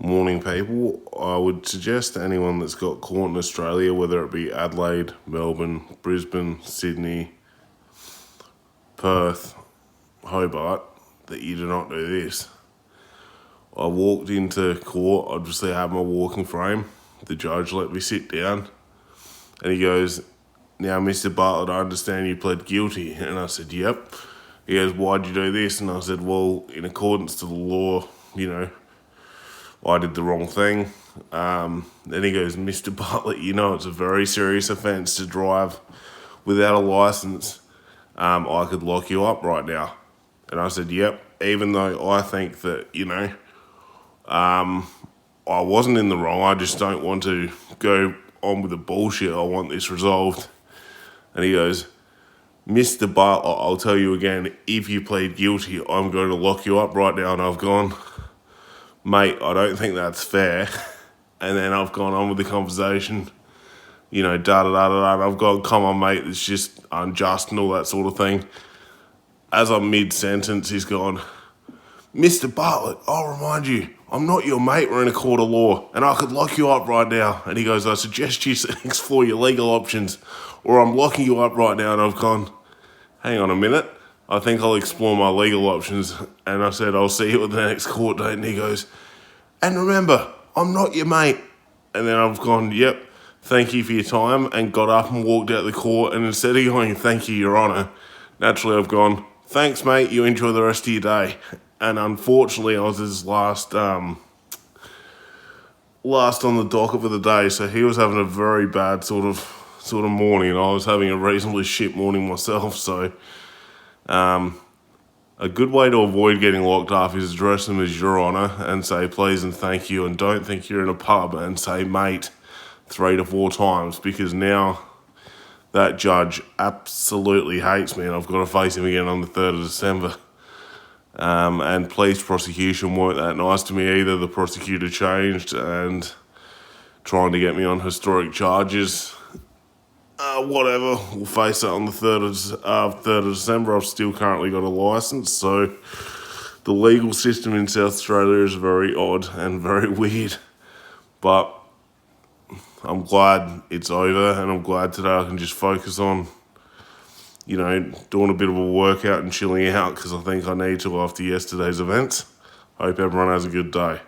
Morning, people. I would suggest to anyone that's got caught in Australia, whether it be Adelaide, Melbourne, Brisbane, Sydney, Perth, Hobart, that you do not do this. I walked into court, obviously I had my walking frame. The judge let me sit down and he goes, "Now, Mr. Bartlett, I understand you pled guilty." And I said, "Yep." He goes, "Why'd you do this?" And I said, "Well, in accordance to the law, I did the wrong thing." Then he goes, "Mr. Bartlett, it's a very serious offence to drive without a licence. I could lock you up right now." And I said, "Yep," even though I think that, I wasn't in the wrong. I just don't want to go on with the bullshit. I want this resolved. And he goes, "Mr. Bartlett, I'll tell you again, if you plead guilty, I'm going to lock you up right now." And I've gone, "Mate, I don't think that's fair." And then I've gone on with the conversation, and I've gone, "Come on, mate, it's just unjust," and all that sort of thing. As I'm mid-sentence, he's gone, "Mr. Bartlett, I'll remind you, I'm not your mate. We're in a court of law, and I could lock you up right now." And he goes, "I suggest you explore your legal options, or I'm locking you up right now." And I've gone, "Hang on a minute. I think I'll explore my legal options." And I said, "I'll see you at the next court date." And he goes, "And remember, I'm not your mate." And then I've gone, "Yep, thank you for your time," and got up and walked out the court. And instead of going, "Thank you, Your Honour," naturally I've gone, "Thanks, mate, you enjoy the rest of your day." And unfortunately, I was his last on the docket for the day, so he was having a very bad sort of morning, and I was having a reasonably shit morning myself. So a good way to avoid getting locked up is address them as Your Honour and say please and thank you, and don't think you're in a pub and say mate 3 to 4 times, because now that judge absolutely hates me and I've got to face him again on the 3rd of December. And police prosecution weren't that nice to me either. The prosecutor changed and trying to get me on historic charges. Whatever, we'll face that on the 3rd of December. I've still currently got a licence, so the legal system in South Australia is very odd and very weird. But I'm glad it's over, and I'm glad today I can just focus on doing a bit of a workout and chilling out, because I think I need to after yesterday's events. Hope everyone has a good day.